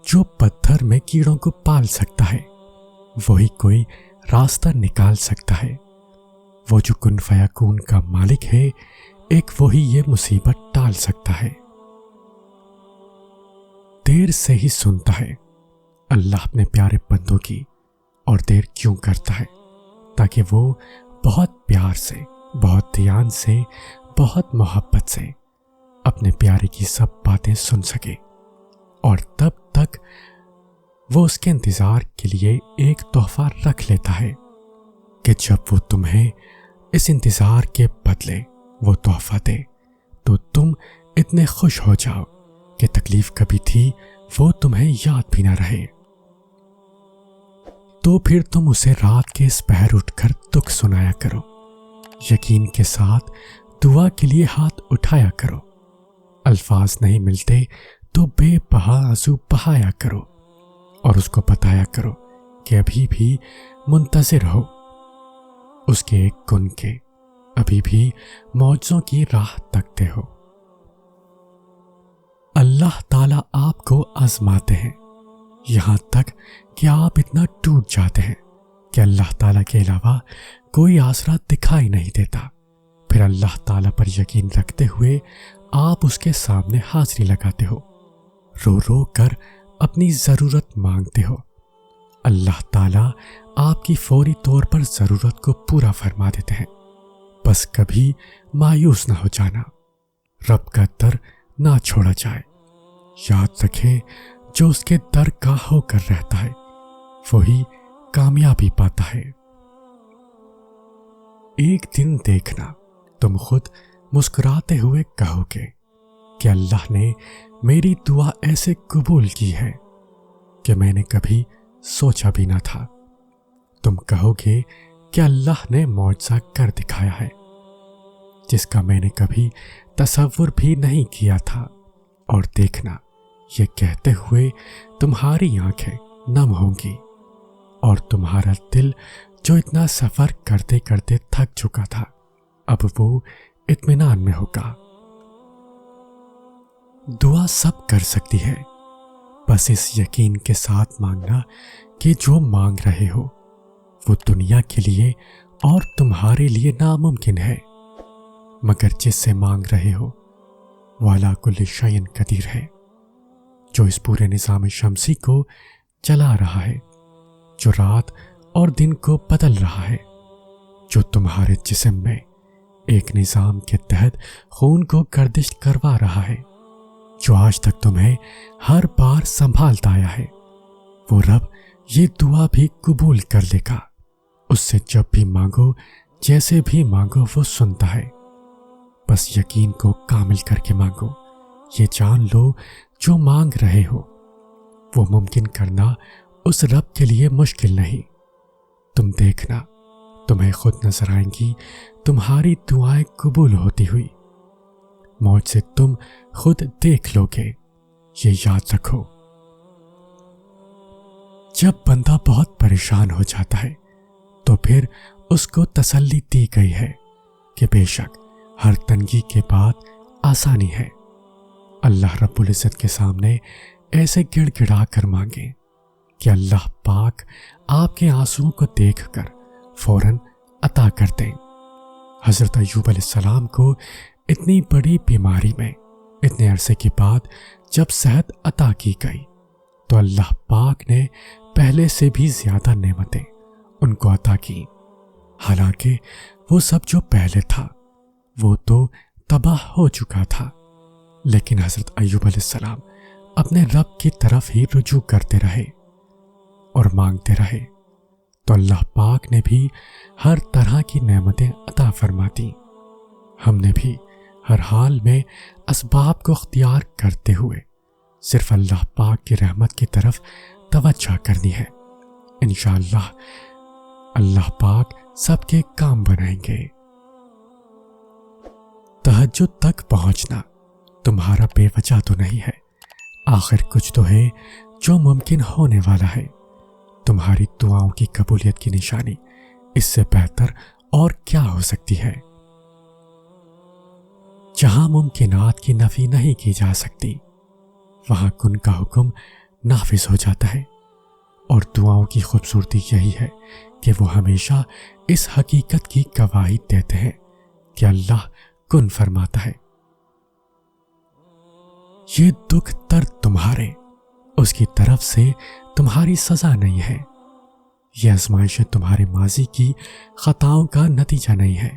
جو پتھر میں کیڑوں کو پال سکتا ہے وہی کوئی راستہ نکال سکتا ہے۔ وہ جو کن فیکون کا مالک ہے ایک وہی یہ مصیبت ٹال سکتا ہے۔ دیر سے ہی سنتا ہے اللہ اپنے پیارے بندوں کی، اور دیر کیوں کرتا ہے؟ تاکہ وہ بہت پیار سے، بہت دھیان سے، بہت محبت سے اپنے پیارے کی سب باتیں سن سکے، اور تب تک وہ اس کے انتظار کے لیے ایک تحفہ رکھ لیتا ہے کہ جب وہ تمہیں اس انتظار کے بدلے وہ تحفہ دے تو تم اتنے خوش ہو جاؤ کہ تکلیف کبھی تھی وہ تمہیں یاد بھی نہ رہے۔ تو پھر تم اسے رات کے اس پہر اٹھ کر دکھ سنایا کرو، یقین کے ساتھ دعا کے لیے ہاتھ اٹھایا کرو، الفاظ نہیں ملتے تو بے بہا آنسو بہایا کرو، اور اس کو بتایا کرو کہ ابھی بھی منتظر ہو اس کے ایک کن کے، ابھی بھی معجزوں کی راہ تکتے ہو۔ اللہ تعالیٰ آپ کو آزماتے ہیں یہاں تک کہ آپ اتنا ٹوٹ جاتے ہیں کہ اللہ تعالیٰ کے علاوہ کوئی آسرا دکھائی نہیں دیتا۔ پھر اللہ تعالیٰ پر یقین رکھتے ہوئے آپ اس کے سامنے حاضری لگاتے ہو، رو رو کر اپنی ضرورت مانگتے ہو۔ اللہ تعالیٰ آپ کی فوری طور پر ضرورت کو پورا فرما دیتے ہیں۔ بس کبھی مایوس نہ ہو جانا، رب کا در نہ چھوڑا جائے۔ یاد رکھیں جو اس کے در کا ہو کر رہتا ہے وہی کامیابی پاتا ہے۔ ایک دن دیکھنا تم خود مسکراتے ہوئے کہو گے کہ اللہ نے میری دعا ایسے قبول کی ہے کہ میں نے کبھی سوچا بھی نہ تھا۔ تم کہو گے کہ اللہ نے معجزہ کر دکھایا ہے جس کا میں نے کبھی تصور بھی نہیں کیا تھا، اور دیکھنا یہ کہتے ہوئے تمہاری آنکھیں نم ہوں گی، اور تمہارا دل جو اتنا سفر کرتے کرتے تھک چکا تھا اب وہ اطمینان میں ہوگا۔ دعا سب کر سکتی ہے، بس اس یقین کے ساتھ مانگنا کہ جو مانگ رہے ہو وہ دنیا کے لیے اور تمہارے لیے ناممکن ہے، مگر جس سے مانگ رہے ہو وہ علی کل شیء قدیر ہے، جو اس پورے نظام شمسی کو چلا رہا ہے، جو رات اور دن کو بدل رہا ہے، جو تمہارے جسم میں ایک نظام کے تحت خون کو گردش کروا رہا ہے، جو آج تک تمہیں ہر بار سنبھالتا آیا ہے۔ وہ رب یہ دعا بھی قبول کر لے گا۔ اس سے جب بھی مانگو، جیسے بھی مانگو وہ سنتا ہے۔ بس یقین کو کامل کر کے مانگو۔ یہ جان لو جو مانگ رہے ہو وہ ممکن کرنا اس رب کے لیے مشکل نہیں۔ تم دیکھنا تمہیں خود نظر آئیں گی تمہاری دعائیں قبول ہوتی ہوئی، موج سے تم خود دیکھ لو گے۔ یہ یاد رکھو، جب بندہ بہت پریشان ہو جاتا ہے تو پھر اس کو تسلی دی گئی ہے کہ بے شک ہر تنگی کے بعد آسانی ہے۔ اللہ رب العزت کے سامنے ایسے گڑ گڑا کر مانگیں کہ اللہ پاک آپ کے آنسوؤں کو دیکھ کر فوراً عطا کر دیں۔ حضرت ایوب علیہ السلام کو اتنی بڑی بیماری میں اتنے عرصے کے بعد جب صحت عطا کی گئی تو اللہ پاک نے پہلے سے بھی زیادہ نعمتیں ان کو عطا کی، حالانکہ وہ سب جو پہلے تھا وہ تو تباہ ہو چکا تھا، لیکن حضرت ایوب علیہ السلام اپنے رب کی طرف ہی رجوع کرتے رہے اور مانگتے رہے، تو اللہ پاک نے بھی ہر طرح کی نعمتیں عطا فرما دیں۔ ہم نے بھی ہر حال میں اسباب کو اختیار کرتے ہوئے صرف اللہ پاک کی رحمت کی طرف توجہ کرنی ہے۔ انشاءاللہ اللہ پاک سب کے کام بنائیں گے۔ تہجد تک پہنچنا تمہارا بے وجہ تو نہیں ہے، آخر کچھ تو ہے جو ممکن ہونے والا ہے۔ تمہاری دعاؤں کی قبولیت کی نشانی اس سے بہتر اور کیا ہو سکتی ہے؟ جہاں ممکنات کی نفی نہیں کی جا سکتی وہاں کن کا حکم نافذ ہو جاتا ہے۔ اور دعاؤں کی خوبصورتی یہی ہے کہ وہ ہمیشہ اس حقیقت کی گواہی دیتے ہیں کہ اللہ کن فرماتا ہے۔ یہ دکھ درد تمہارے اس کی طرف سے تمہاری سزا نہیں ہے، یہ آزمائشیں تمہارے ماضی کی خطاؤں کا نتیجہ نہیں ہے،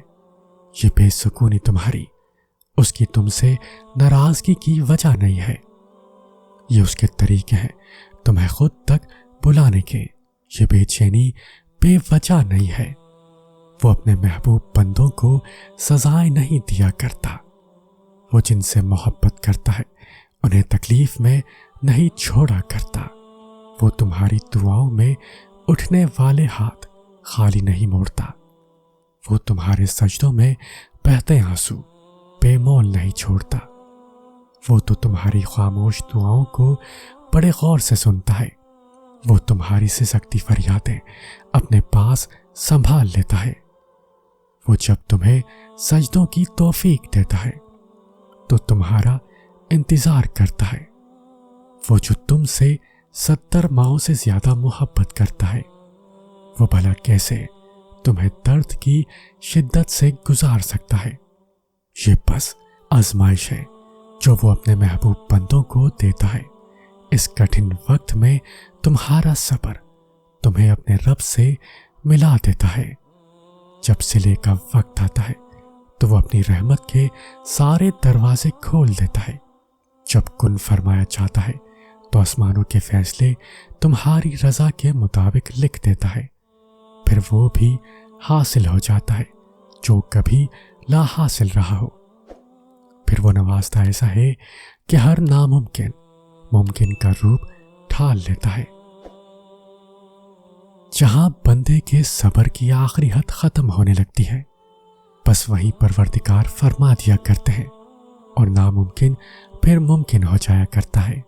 یہ بے سکونی تمہاری اس کی تم سے ناراضگی کی وجہ نہیں ہے، یہ اس کے طریقے ہیں تمہیں خود تک بلانے کے، یہ بے چینی بے وجہ نہیں ہے۔ وہ اپنے محبوب بندوں کو سزائیں نہیں دیا کرتا، وہ جن سے محبت کرتا ہے انہیں تکلیف میں نہیں چھوڑا کرتا، وہ تمہاری دعاؤں میں اٹھنے والے ہاتھ خالی نہیں موڑتا، وہ تمہارے سجدوں میں بہتے آنسو بے مول نہیں چھوڑتا، وہ تو تمہاری خاموش دعاؤں کو بڑے غور سے سنتا ہے، وہ تمہاری سسکتی فریادیں اپنے پاس سنبھال لیتا ہے، وہ جب تمہیں سجدوں کی توفیق دیتا ہے تو تمہارا انتظار کرتا ہے، وہ جو تم سے 70 ماہوں سے زیادہ محبت کرتا ہے، وہ بھلا کیسے تمہیں درد کی شدت سے گزار سکتا ہے؟ یہ بس آزمائش ہے جو وہ اپنے محبوب بندوں کو دیتا ہے۔ اس کٹھن وقت میں تمہارا صبر تمہیں اپنے رب سے ملا دیتا ہے۔ جب صلے کا وقت آتا ہے تو وہ اپنی رحمت کے سارے دروازے کھول دیتا ہے۔ جب کن فرمایا جاتا ہے تو آسمانوں کے فیصلے تمہاری رضا کے مطابق لکھ دیتا ہے، پھر وہ بھی حاصل ہو جاتا ہے جو کبھی لا حاصل رہا ہو۔ پھر وہ نوازتا ایسا ہے کہ ہر ناممکن ممکن کا روپ ڈھال لیتا ہے۔ جہاں بندے کے صبر کی آخری حد ختم ہونے لگتی ہے بس وہیں پروردگار فرما دیا کرتے ہیں اور ناممکن پھر ممکن ہو جایا کرتا ہے۔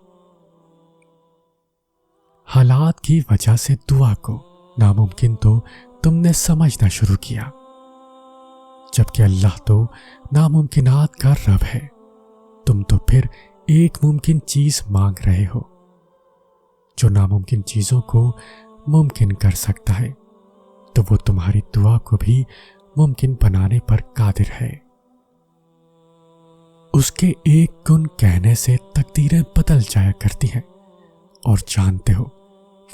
حالات کی وجہ سے دعا کو ناممکن تو تم نے سمجھنا شروع کیا، جبکہ اللہ تو ناممکنات کا رب ہے، تم تو پھر ایک ممکن چیز مانگ رہے ہو۔ جو ناممکن چیزوں کو ممکن کر سکتا ہے تو وہ تمہاری دعا کو بھی ممکن بنانے پر قادر ہے۔ اس کے ایک کن کہنے سے تقدیریں بدل جایا کرتی ہیں، اور جانتے ہو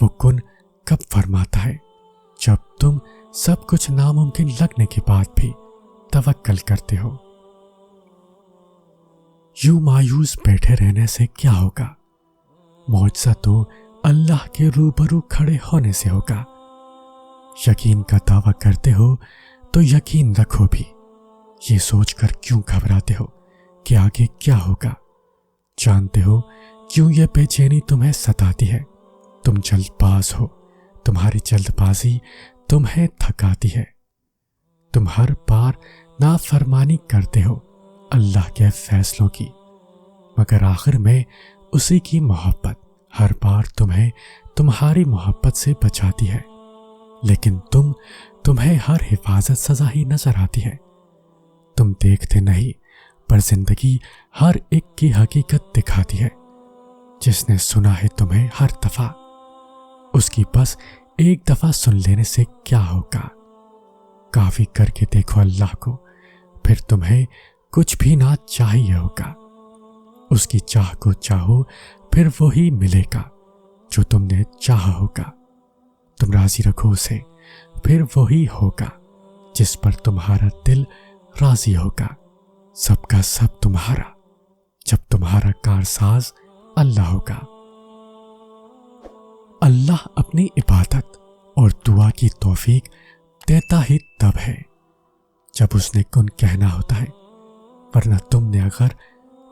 وہ کن کب فرماتا ہے؟ جب تم سب کچھ ناممکن لگنے کے بعد بھی توکل کرتے ہو۔ یوں مایوس بیٹھے رہنے سے کیا ہوگا؟ معجزہ تو اللہ کے روبرو کھڑے ہونے سے ہوگا۔ یقین کا دعویٰ کرتے ہو تو یقین رکھو بھی، یہ سوچ کر کیوں گھبراتے ہو کہ آگے کیا ہوگا؟ جانتے ہو کیوں یہ بے چینی تمہیں ستاتی ہے؟ تم جلد باز ہو، تمہاری جلد بازی تمہیں تھکاتی ہے، تم ہر بار نافرمانی کرتے ہو اللہ کے فیصلوں کی، مگر آخر میں اسی کی محبت ہر بار تمہیں تمہاری محبت سے بچاتی ہے، لیکن تمہیں ہر حفاظت سزا ہی نظر آتی ہے۔ تم دیکھتے نہیں پر زندگی ہر ایک کی حقیقت دکھاتی ہے۔ جس نے سنا ہے تمہیں ہر دفعہ، اس کی بس ایک دفعہ سن لینے سے کیا ہوگا؟ کافی کر کے دیکھو اللہ کو، پھر تمہیں کچھ بھی نہ چاہیے ہوگا۔ اس کی چاہ کو چاہو پھر وہی ملے گا جو تم نے چاہا ہوگا۔ تم راضی رکھو اسے، پھر وہی ہوگا جس پر تمہارا دل راضی ہوگا۔ سب کا سب تمہارا، جب تمہارا کارساز اللہ ہوگا۔ اللہ اپنی عبادت اور دعا کی توفیق دیتا ہی تب ہے جب اس نے کن کہنا ہوتا ہے، ورنہ تم نے اگر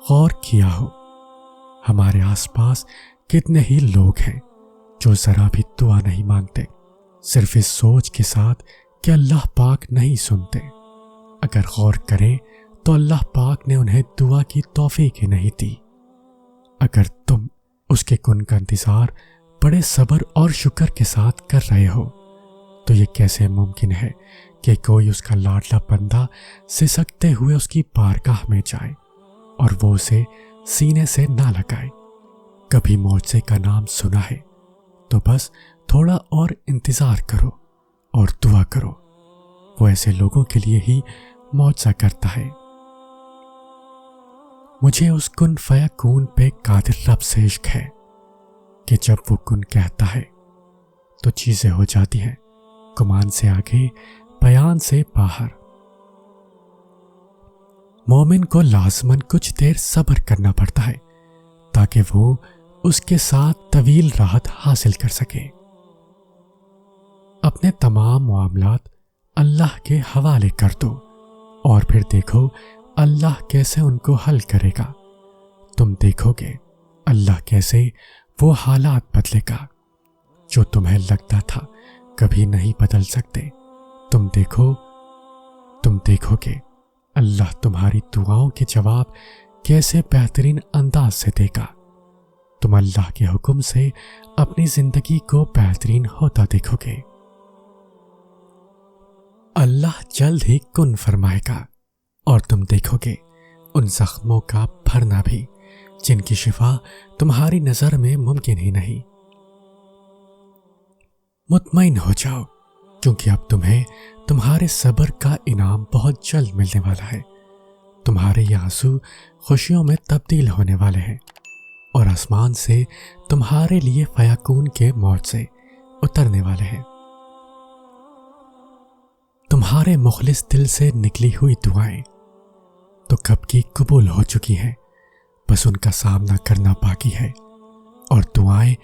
غور کیا ہو ہمارے آس پاس کتنے ہی لوگ ہیں جو ذرا بھی دعا نہیں مانگتے، صرف اس سوچ کے ساتھ کہ اللہ پاک نہیں سنتے۔ اگر غور کریں تو اللہ پاک نے انہیں دعا کی توفیق ہی نہیں دی۔ اگر تم اس کے کن کا انتظار بڑے صبر اور شکر کے ساتھ کر رہے ہو تو یہ کیسے ممکن ہے کہ کوئی اس کا لاڈلا بندہ سسکتے ہوئے اس کی بارگاہ میں جائے اور وہ اسے سینے سے نہ لگائے؟ کبھی معجزے کا نام سنا ہے تو بس تھوڑا اور انتظار کرو اور دعا کرو، وہ ایسے لوگوں کے لیے ہی معجزہ کرتا ہے۔ مجھے اس کن فیکون پہ قادر رب سے عشق ہے کہ جب وہ کن کہتا ہے تو چیزیں ہو جاتی ہیں، گمان سے آگے، بیان سے باہر۔ مومن کو لازماً کچھ دیر صبر کرنا پڑتا ہے تاکہ وہ اس کے ساتھ طویل راحت حاصل کر سکے۔ اپنے تمام معاملات اللہ کے حوالے کر دو اور پھر دیکھو اللہ کیسے ان کو حل کرے گا۔ تم دیکھو گے اللہ کیسے وہ حالات بدلے گا جو تمہیں لگتا تھا کبھی نہیں بدل سکتے۔ تم دیکھو گے اللہ تمہاری دعاؤں کے جواب کیسے بہترین انداز سے دے گا۔ تم اللہ کے حکم سے اپنی زندگی کو بہترین ہوتا دیکھو گے۔ اللہ جلد ہی کن فرمائے گا اور تم دیکھو گے ان زخموں کا بھرنا بھی جن کی شفا تمہاری نظر میں ممکن ہی نہیں۔ مطمئن ہو جاؤ کیونکہ اب تمہیں تمہارے صبر کا انعام بہت جلد ملنے والا ہے۔ تمہارے یہ آنسو خوشیوں میں تبدیل ہونے والے ہیں اور آسمان سے تمہارے لیے فیکون کے معجزے اترنے والے ہیں۔ تمہارے مخلص دل سے نکلی ہوئی دعائیں تو کب کی قبول ہو چکی ہیں، بس ان کا سامنا کرنا باقی ہے۔ اور دعائیں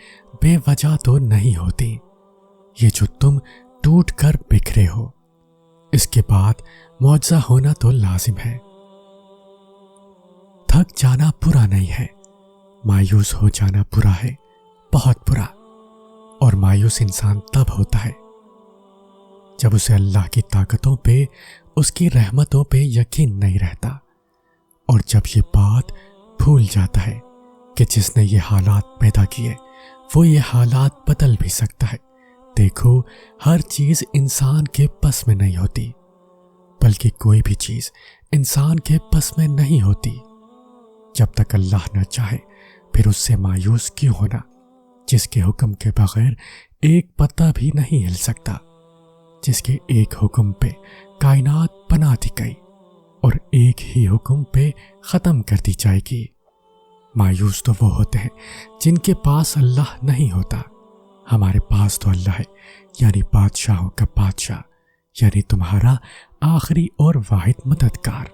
بے وجہ تو نہیں ہوتی، یہ جو تم ٹوٹ کر بکھرے ہو اس کے بعد معجزہ ہونا تو لازم ہے۔ تھک جانا برا نہیں ہے، مایوس ہو جانا برا ہے، بہت برا۔ اور مایوس انسان تب ہوتا ہے جب اسے اللہ کی طاقتوں پہ، اس کی رحمتوں پہ یقین نہیں رہتا، اور جب یہ بات بھول جاتا ہے کہ جس نے یہ حالات پیدا کیے وہ یہ حالات بدل بھی سکتا ہے۔ دیکھو ہر چیز انسان کے بس میں نہیں ہوتی، بلکہ کوئی بھی چیز انسان کے بس میں نہیں ہوتی۔ جب تک اللہ نہ چاہے پھر اس سے مایوس کیوں ہونا، جس کے حکم کے بغیر ایک پتا بھی نہیں ہل سکتا، جس کے ایک حکم پہ کائنات بنا دی گئی اور ایک ہی حکم پہ ختم کر دی جائے گی۔ مایوس تو وہ ہوتے ہیں جن کے پاس اللہ نہیں ہوتا۔ ہمارے پاس تو اللہ ہے، یعنی بادشاہوں کا بادشاہ، یعنی تمہارا آخری اور واحد مددگار۔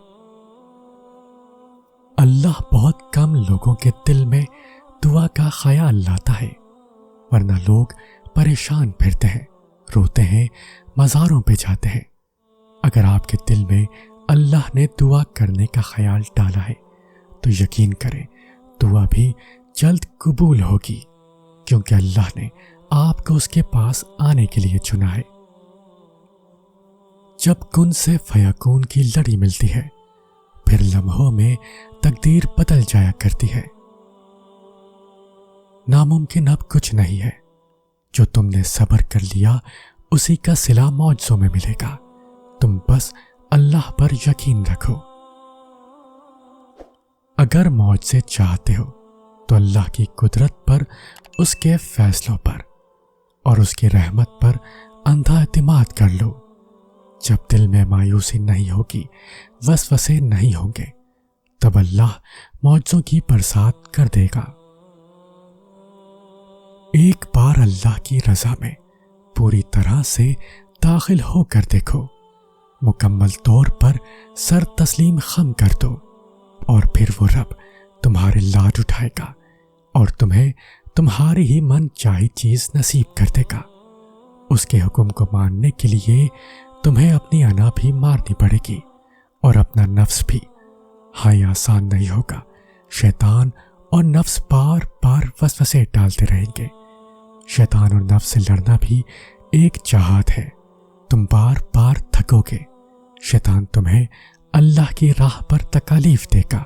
اللہ بہت کم لوگوں کے دل میں دعا کا خیال لاتا ہے، ورنہ لوگ پریشان پھرتے ہیں، روتے ہیں، مزاروں پہ جاتے ہیں۔ اگر آپ کے دل میں اللہ نے دعا کرنے کا خیال ڈالا ہے تو یقین کریں دعا بھی جلد قبول ہوگی، کیونکہ اللہ نے آپ کو اس کے پاس آنے کے لیے چنا ہے۔ جب کن سے فیکون کی لڑی ملتی ہے پھر لمحوں میں تقدیر بدل جایا کرتی ہے۔ ناممکن اب کچھ نہیں ہے، جو تم نے صبر کر لیا اسی کا صلہ معجزوں میں ملے گا۔ تم بس اللہ پر یقین رکھو۔ اگر معجزے چاہتے ہو تو اللہ کی قدرت پر، اس کے فیصلوں پر اور اس کی رحمت پر اندھا اعتماد کر لو۔ جب دل میں مایوسی نہیں ہوگی، وسوسے نہیں ہوں گے، تب اللہ معجزوں کی برسات کر دے گا۔ ایک بار اللہ کی رضا میں پوری طرح سے داخل ہو کر دیکھو، مکمل طور پر سر تسلیم خم کر دو، اور پھر وہ رب تمہارے لاڈ اٹھائے گا اور تمہیں تمہاری ہی من چاہی چیز نصیب کر دے گا۔ اس کے حکم کو ماننے کے لیے تمہیں اپنی انا بھی مارنی پڑے گی اور اپنا نفس بھی۔ ہاں یہ آسان نہیں ہوگا، شیطان اور نفس بار بار وسوسے ڈالتے رہیں گے۔ شیطان اور نفس سے لڑنا بھی ایک جہاد ہے، تم بار بار تھکو گے۔ شیطان تمہیں اللہ کی راہ پر تکالیف دے گا،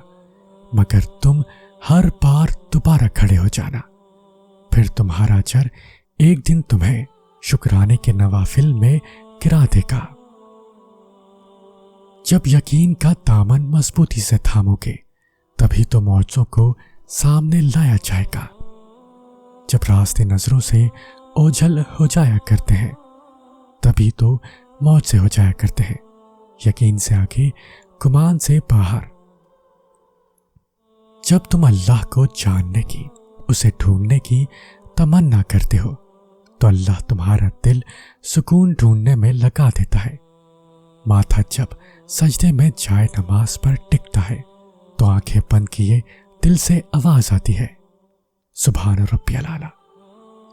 مگر تم ہر بار دوبارہ کھڑے ہو جانا، پھر تمہارا اجر ایک دن تمہیں شکرانے کے نوافل میں گرا دے گا۔ جب یقین کا دامن مضبوطی سے تھامو گے تبھی تو معجزوں کو سامنے لایا جائے گا۔ جب راستے نظروں سے اوجھل ہو جایا کرتے ہیں تبھی تو موت سے ہو جایا کرتے ہیں، یقین سے آگے گمان سے باہر۔ جب تم اللہ کو جاننے کی، اسے ڈھونڈنے کی تمنا کرتے ہو تو اللہ تمہارا دل سکون ڈھونڈنے میں لگا دیتا ہے۔ ماتھا جب سجدے میں جائے نماز پر ٹکتا ہے تو آنکھیں بند کیے دل سے آواز آتی ہے، سبحان ربی الاعلی۔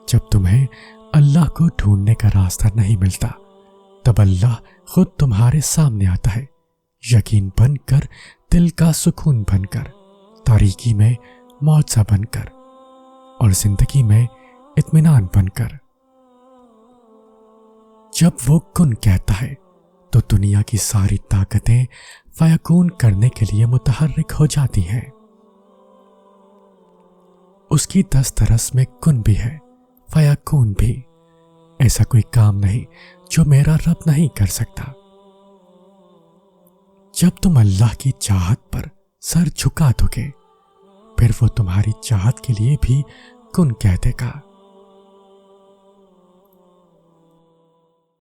جب تمہیں اللہ کو ڈھونڈنے کا راستہ نہیں ملتا تب اللہ خود تمہارے سامنے آتا ہے، یقین بن کر، دل کا سکون بن کر، تاریکی میں معجزہ بن کر، اور زندگی میں اطمینان بن کر۔ جب وہ کن کہتا ہے تو دنیا کی ساری طاقتیں فیکون کرنے کے لیے متحرک ہو جاتی ہیں۔ اس کی دسترس میں کن بھی ہے، فیکون بھی۔ ایسا کوئی کام نہیں جو میرا رب نہیں کر سکتا۔ جب تم اللہ کی چاہت پر سر جھکا دو گے پھر وہ تمہاری چاہت کے لیے بھی کن کہہ دے گا۔